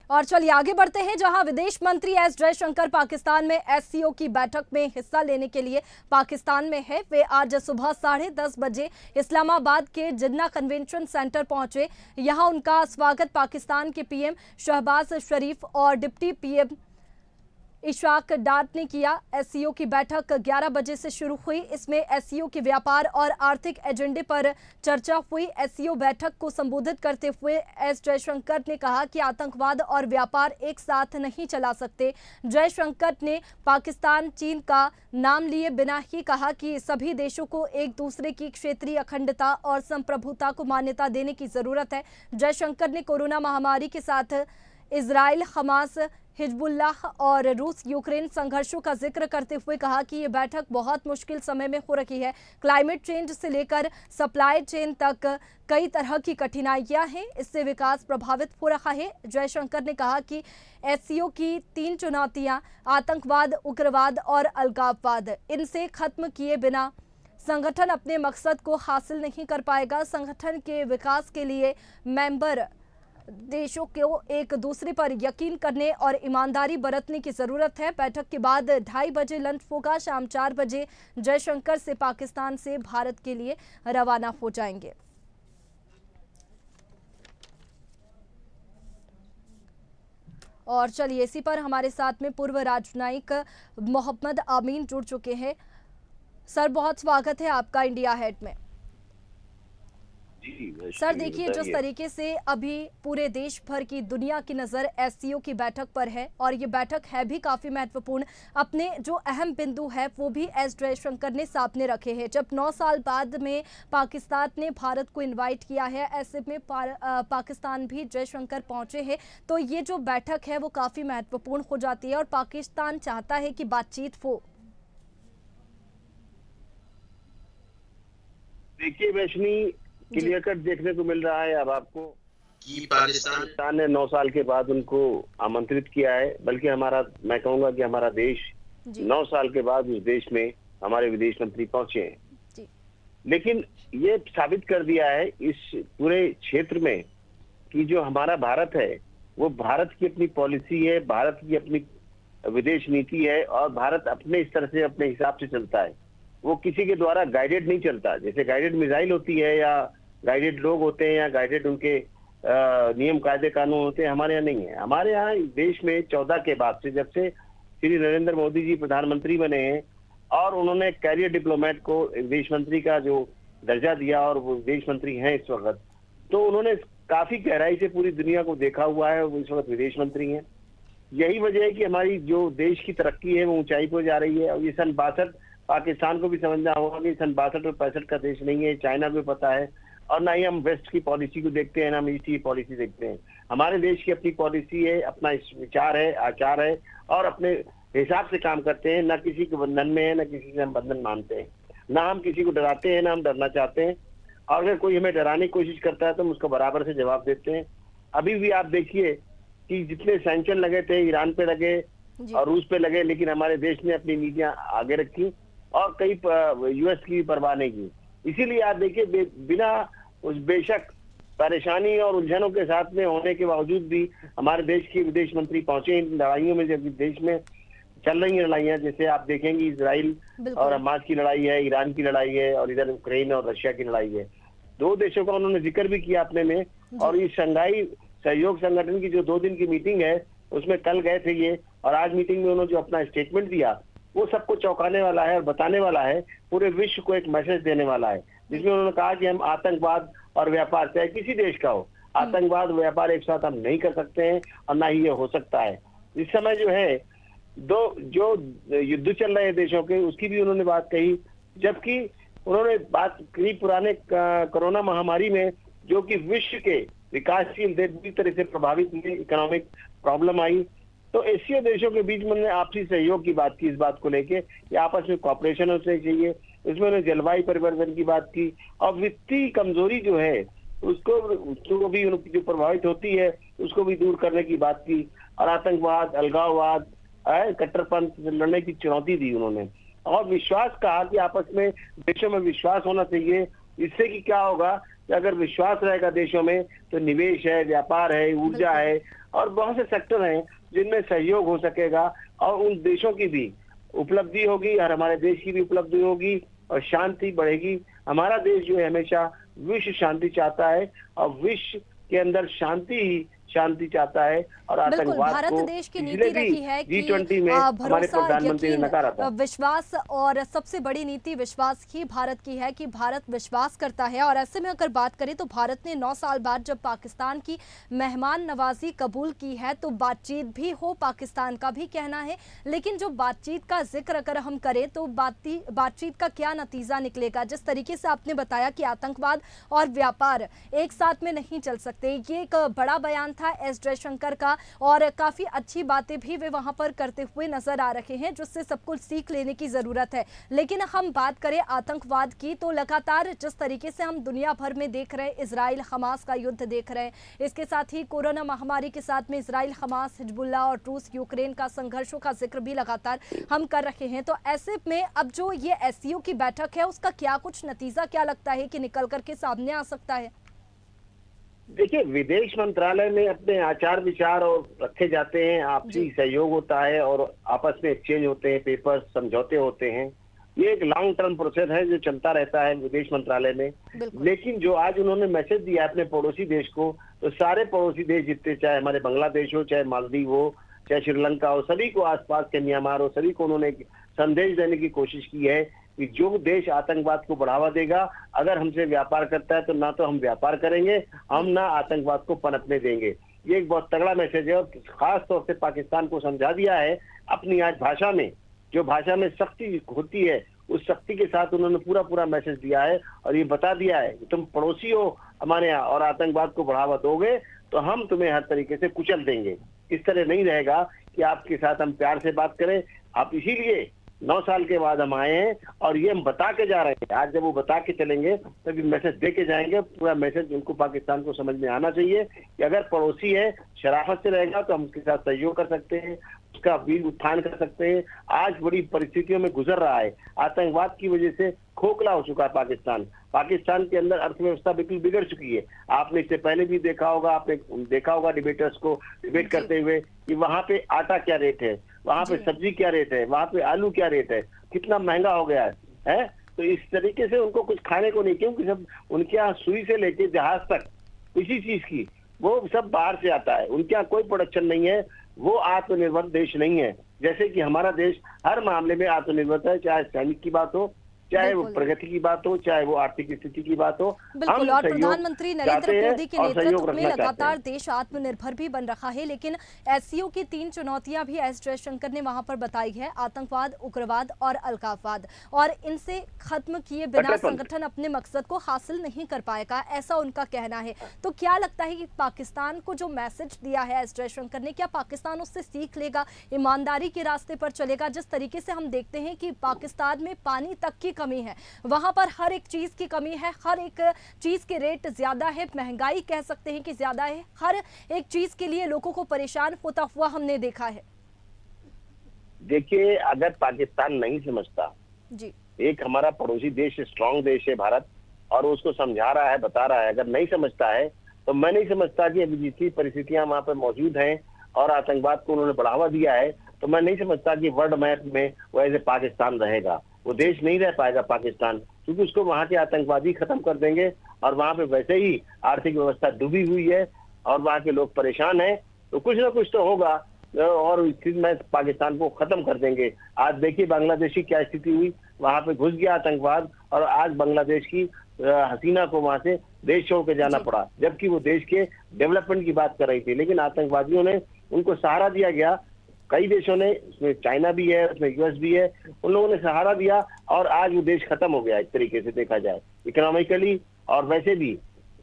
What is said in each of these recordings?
और चलिए आगे बढ़ते हैं, जहां विदेश मंत्री एस जयशंकर पाकिस्तान में एससीओ की बैठक में हिस्सा लेने के लिए पाकिस्तान में है। वे आज सुबह 10:30 बजे इस्लामाबाद के जिन्ना कन्वेंशन सेंटर पहुंचे। यहां उनका स्वागत पाकिस्तान के पीएम शहबाज शरीफ और डिप्टी पीएम इशाक डार ने किया। एससीओ की बैठक 11 बजे से शुरू हुई। इसमें एससीओ के व्यापार और आर्थिक एजेंडे पर चर्चा हुई। एससीओ बैठक को संबोधित करते हुए एस जयशंकर ने कहा कि आतंकवाद और व्यापार एक साथ नहीं चला सकते। जयशंकर ने पाकिस्तान चीन का नाम लिए बिना ही कहा कि सभी देशों को एक दूसरे की क्षेत्रीय अखंडता और संप्रभुता को मान्यता देने की जरूरत है। जयशंकर ने कोरोना महामारी के साथ इजराइल, हमास, हिजबुल्लाह और रूस यूक्रेन संघर्षों का जिक्र करते हुए कहा कि ये बैठक बहुत मुश्किल समय में हो रही है। क्लाइमेट चेंज से लेकर सप्लाई चेन तक कई तरह की कठिनाइयां हैं, इससे विकास प्रभावित हो रहा है। जयशंकर ने कहा कि एससीओ की 3 चुनौतियां आतंकवाद, उग्रवाद और अलगाववाद, इनसे खत्म किए बिना संगठन अपने मकसद को हासिल नहीं कर पाएगा। संगठन के विकास के लिए मेंबर देशों को एक दूसरे पर यकीन करने और ईमानदारी बरतने की जरूरत है। बैठक के बाद 2:30 बजे लंच होगा। शाम 4 बजे जयशंकर से पाकिस्तान से भारत के लिए रवाना हो जाएंगे। और चलिए इसी पर हमारे साथ में पूर्व राजनयिक मोहम्मद अमीन जुड़ चुके हैं। सर, बहुत स्वागत है आपका इंडिया हेड में। सर देखिए, जिस तरीके से अभी पूरे देश भर की दुनिया की नज़र एससीओ की बैठक पर है और ये बैठक है भी काफ़ी महत्वपूर्ण, अपने जो अहम बिंदु है वो भी एस जयशंकर ने सामने रखे हैं। जब 9 साल बाद में पाकिस्तान ने भारत को इनवाइट किया है, ऐसे में पाकिस्तान भी जयशंकर पहुंचे हैं, तो ये जो बैठक है वो काफ़ी महत्वपूर्ण हो जाती है और पाकिस्तान चाहता है कि बातचीत हो। देखिए वैष्णी, क्लियर कट देखने को मिल रहा है अब आपको कि पाकिस्तान ने 9 साल के बाद उनको आमंत्रित किया है। बल्कि मैं कहूंगा कि हमारा देश 9 साल के बाद उस देश में हमारे विदेश मंत्री पहुंचे हैं। लेकिन ये साबित कर दिया है इस पूरे क्षेत्र में कि जो हमारा भारत है वो भारत की अपनी पॉलिसी है, भारत की अपनी विदेश नीति है और भारत अपने इस तरह से अपने हिसाब से चलता है। वो किसी के द्वारा गाइडेड नहीं चलता। जैसे गाइडेड मिसाइल होती है या गाइडेड लोग होते हैं या गाइडेड उनके नियम कायदे कानून होते हैं, हमारे यहाँ नहीं है। हमारे यहाँ देश में 14 के बाद से, जब से श्री नरेंद्र मोदी जी प्रधानमंत्री बने हैं और उन्होंने कैरियर डिप्लोमेट को विदेश मंत्री का जो दर्जा दिया और वो विदेश मंत्री हैं इस वक्त, तो उन्होंने काफी गहराई से पूरी दुनिया को देखा हुआ है। वो इस वक्त विदेश मंत्री हैं। यही वजह है कि हमारी जो देश की तरक्की है वो ऊंचाई पर जा रही है। और ये सन 62 पाकिस्तान को भी समझना होगा कि सन 62 और 65 का देश नहीं है। चाइना को पता है। और ना ही हम वेस्ट की पॉलिसी को देखते हैं, ना हम ईस्ट की पॉलिसी देखते हैं। हमारे देश की अपनी पॉलिसी है, अपना विचार है, आचार है और अपने हिसाब से काम करते हैं। ना किसी के बंधन में है, ना किसी से हम बंधन मानते हैं। ना हम किसी को डराते हैं, ना हम डरना चाहते हैं। और अगर कोई हमें डराने की कोशिश करता है तो हम उसको बराबर से जवाब देते हैं। अभी भी आप देखिए कि जितने सैंक्शन लगे थे, ईरान पे लगे और रूस पे लगे, लेकिन हमारे देश ने अपनी नीतियां आगे रखी और कई यूएस की परवाह नहीं की। इसीलिए आप देखिए बिना उस बेशक परेशानी और उलझनों के साथ में होने के बावजूद भी हमारे देश के विदेश मंत्री पहुंचे इन लड़ाइयों में। जब देश में चल रही हैं लड़ाइयां, जैसे आप देखेंगे इजराइल और हमास की लड़ाई है, ईरान की लड़ाई है और इधर यूक्रेन और रशिया की लड़ाई है। 2 देशों का उन्होंने जिक्र भी किया अपने में। और इस शंघाई सहयोग संगठन की जो 2 दिन की मीटिंग है उसमें कल गए थे ये, और आज मीटिंग में उन्होंने जो अपना स्टेटमेंट दिया वो सबको चौंकाने वाला है और बताने वाला है, पूरे विश्व को एक मैसेज देने वाला है, जिसमें उन्होंने कहा कि हम आतंकवाद और व्यापार, चाहे किसी देश का हो, आतंकवाद व्यापार एक साथ हम नहीं कर सकते हैं और ना ही ये हो सकता है। इस समय जो है जो युद्ध चल रहे हैं देशों के, उसकी भी उन्होंने बात कही। जबकि उन्होंने बात कही पुराने कोरोना महामारी में, जो कि विश्व के विकासशील देश बुरी तरह से प्रभावित हुए, इकोनॉमिक प्रॉब्लम आई, तो एशिया देशों के बीच में उन्होंने आपसी सहयोग की बात की। इस बात को लेके कि आपस में कॉपरेशन होना चाहिए। इसमें उन्होंने जलवायु परिवर्तन की बात की और वित्तीय कमजोरी जो है उसको भी जो प्रभावित होती है उसको भी दूर करने की बात की। और आतंकवाद, अलगाववाद, कट्टरपंथ से लड़ने की चुनौती दी उन्होंने। और विश्वास कहा कि आपस में देशों में विश्वास होना चाहिए। इससे कि क्या होगा कि अगर विश्वास रहेगा देशों में तो निवेश है, व्यापार है, ऊर्जा है और बहुत से सेक्टर हैं जिनमें सहयोग हो सकेगा और उन देशों की भी उपलब्धि होगी और हमारे देश की भी उपलब्धि होगी और शांति बढ़ेगी। हमारा देश जो है हमेशा विश्व शांति चाहता है और विश्व के अंदर शांति ही शांति चाहता है और आतंकवाद भारत को देश की नीति रही है कि G20 में हमारे प्रधानमंत्री ने नकारा था। विश्वास और सबसे बड़ी नीति विश्वास ही भारत की है कि भारत विश्वास करता है। और ऐसे में अगर बात करें तो भारत ने 9 साल बाद जब पाकिस्तान की मेहमान नवाजी कबूल की है तो बातचीत भी हो, पाकिस्तान का भी कहना है। लेकिन जो बातचीत का जिक्र अगर हम करें तो बातचीत का क्या नतीजा निकलेगा? जिस तरीके से आपने बताया कि आतंकवाद और व्यापार एक साथ में नहीं चल सकते, ये एक बड़ा बयान था एस जयशंकर का और काफी अच्छी बातें भी वे वहां पर करते हुए नजर आ रहे हैं जिससे सबको सीख लेने की जरूरत है। लेकिन हम बात करें आतंकवाद की तो लगातार जिस तरीके से हम दुनिया भर में देख रहे हैं, इजराइल हमास का युद्ध देख रहे हैं, इसके साथ ही कोरोना महामारी के साथ में इजराइल हमास हिजबुल्लाह और रूस यूक्रेन का संघर्षों का जिक्र भी लगातार हम कर रहे हैं। तो ऐसे में अब जो ये एससीओ की बैठक है उसका क्या कुछ नतीजा क्या लगता है कि निकल करके सामने आ सकता है? देखिए, विदेश मंत्रालय में अपने आचार विचार और रखे जाते हैं, आपसी सहयोग होता है और आपस में एक्सचेंज होते हैं, पेपर समझौते होते हैं। ये एक लॉन्ग टर्म प्रोसेस है जो चलता रहता है विदेश मंत्रालय में। लेकिन जो आज उन्होंने मैसेज दिया अपने पड़ोसी देश को, तो सारे पड़ोसी देश जितने, चाहे हमारे बांग्लादेश हो, चाहे मालदीव हो, चाहे श्रीलंका हो, सभी को, आसपास के म्यांमार हो, सभी को उन्होंने संदेश देने की कोशिश की है कि जो देश आतंकवाद को बढ़ावा देगा, अगर हमसे व्यापार करता है तो ना तो हम व्यापार करेंगे, हम ना आतंकवाद को पनपने देंगे। ये एक बहुत तगड़ा मैसेज है और खास तौर से पाकिस्तान को समझा दिया है अपनी आज भाषा में, जो भाषा में सख्ती होती है उस सख्ती के साथ उन्होंने पूरा मैसेज दिया है और ये बता दिया है कि तुम पड़ोसी हो हमारे यहाँ और आतंकवाद को बढ़ावा दोगे तो हम तुम्हें हर तरीके से कुचल देंगे। इस तरह नहीं रहेगा कि आपके साथ हम प्यार से बात करें। आप इसीलिए 9 साल के बाद हम आए हैं और ये हम बता के जा रहे हैं। आज जब वो बता के चलेंगे तभी मैसेज दे के जाएंगे। पूरा मैसेज उनको पाकिस्तान को समझ में आना चाहिए कि अगर पड़ोसी है, शराफत से रहेगा तो हम उसके साथ सहयोग कर सकते हैं, उसका भी उत्थान कर सकते हैं। आज बड़ी परिस्थितियों में गुजर रहा है, आतंकवाद की वजह से खोखला हो चुका है पाकिस्तान के अंदर अर्थव्यवस्था बिल्कुल बिगड़ चुकी है। आपने इससे पहले भी देखा होगा, आपने देखा होगा डिबेटर्स को डिबेट करते हुए कि वहां पे आटा क्या रेट है, वहां पे सब्जी क्या रेट है, वहां पे आलू क्या रेट है, कितना महंगा हो गया है। तो इस तरीके से उनको कुछ खाने को नहीं, क्योंकि सब उनके यहाँ सुई से लेके जहाज तक किसी चीज की वो सब बाहर से आता है, उनके यहाँ कोई प्रोडक्शन नहीं है, वो आत्मनिर्भर देश नहीं है। जैसे कि हमारा देश हर मामले में आत्मनिर्भर है, चाहे सैनिक की बात हो, चाहे वो प्रगति की बात हो, चाहे वो आर्थिक स्थिति की बात हो। बिल्कुल, और प्रधानमंत्री नरेंद्र मोदी के नेतृत्व में लगातार देश आत्मनिर्भर भी बन रहा है। लेकिन एससीओ की 3 चुनौतियां भी एस जयशंकर ने वहां पर बताई है, आतंकवाद, उग्रवाद और अलगाववाद, और इनसे खत्म किए बिना संगठन अपने मकसद को हासिल नहीं कर पाएगा, ऐसा उनका कहना है। तो क्या लगता है कि पाकिस्तान को जो मैसेज दिया है एस जयशंकर ने, क्या पाकिस्तान उससे सीख लेगा, ईमानदारी के रास्ते पर चलेगा? जिस तरीके से हम देखते हैं कि पाकिस्तान में पानी तक की कमी है, वहां पर हर एक चीज की कमी है, हर एक चीज के रेट ज्यादा है, महंगाई कह सकते हैं कि ज्यादा है, हर एक चीज के लिए लोगों को परेशान होता हुआ हमने देखा है। देखिए, अगर पाकिस्तान नहीं समझता जी, एक हमारा पड़ोसी देश, स्ट्रांग देश है भारत, और उसको समझा रहा है, बता रहा है, अगर नहीं समझता है तो मैं नहीं समझता कि अभी जितनी परिस्थितियां वहां पर मौजूद हैं और आतंकवाद को उन्होंने बढ़ावा दिया है, तो मैं नहीं समझता कि वर्ल्ड मैप में वो ऐसे पाकिस्तान रहेगा। वो देश नहीं रह पाएगा पाकिस्तान, क्योंकि उसको वहां के आतंकवादी खत्म कर देंगे और वहां पे वैसे ही आर्थिक व्यवस्था डूबी हुई है और वहां के लोग परेशान हैं, तो कुछ ना कुछ तो होगा और इस चीज में पाकिस्तान को खत्म कर देंगे। आज देखिए बांग्लादेश की क्या स्थिति हुई, वहां पे घुस गया आतंकवाद और आज बांग्लादेश की हसीना को वहां से देश छोड़ के जाना पड़ा, जबकि वो देश के डेवलपमेंट की बात कर रही थी, लेकिन आतंकवादियों ने उनको सहारा दिया गया। कई देशों ने, उसमें चाइना भी है, उसमें यूएस भी है, उन लोगों ने सहारा दिया और आज वो देश खत्म हो गया। एक तरीके से देखा जाए इकोनॉमिकली और वैसे भी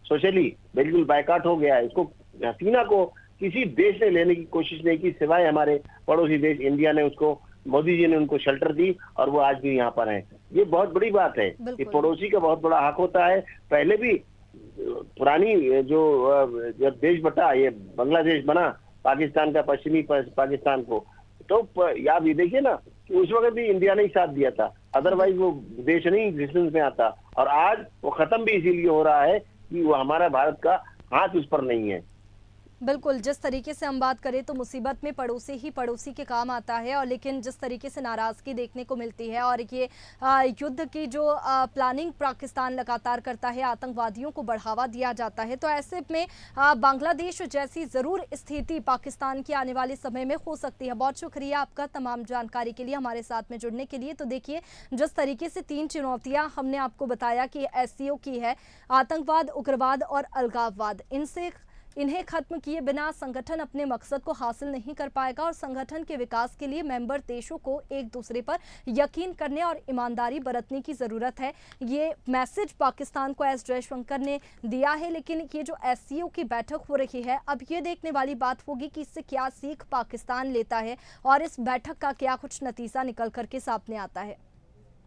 सोशली बिल्कुल बायकॉट हो गया है। इसको, हसीना को किसी देश ने लेने की कोशिश नहीं की सिवाय हमारे पड़ोसी देश इंडिया ने। उसको मोदी जी ने उनको शेल्टर दी और वो आज भी यहाँ पर हैं। ये बहुत बड़ी बात है कि पड़ोसी का बहुत बड़ा हक होता है। पहले भी पुरानी जब देश बटा, ये बांग्लादेश बना पाकिस्तान का, पश्चिमी पाकिस्तान को, तो याद ये देखिए ना कि उस वक्त भी इंडिया ने ही साथ दिया था, अदरवाइज वो देश नहीं एग्जिस्टेंस में आता। और आज वो खत्म भी इसीलिए हो रहा है कि वो हमारा भारत का हाथ उस पर नहीं है। बिल्कुल, जिस तरीके से हम बात करें तो मुसीबत में पड़ोसी ही पड़ोसी के काम आता है, और लेकिन जिस तरीके से नाराज़गी देखने को मिलती है और ये युद्ध की जो प्लानिंग पाकिस्तान लगातार करता है, आतंकवादियों को बढ़ावा दिया जाता है, तो ऐसे में बांग्लादेश जैसी ज़रूर स्थिति पाकिस्तान की आने वाले समय में हो सकती है। बहुत शुक्रिया आपका तमाम जानकारी के लिए, हमारे साथ में जुड़ने के लिए। तो देखिए, जिस तरीके से 3 चुनौतियाँ हमने आपको बताया कि एससीओ की है, आतंकवाद, उग्रवाद और अलगाववाद, इन्हें खत्म किए बिना संगठन अपने मकसद को हासिल नहीं कर पाएगा, और संगठन के विकास के लिए मेंबर देशों को एक दूसरे पर यकीन करने और ईमानदारी बरतने की ज़रूरत है। ये मैसेज पाकिस्तान को एस जयशंकर ने दिया है, लेकिन ये जो एससीओ की बैठक हो रही है, अब ये देखने वाली बात होगी कि इससे क्या सीख पाकिस्तान लेता है और इस बैठक का क्या कुछ नतीजा निकल करके सामने आता है।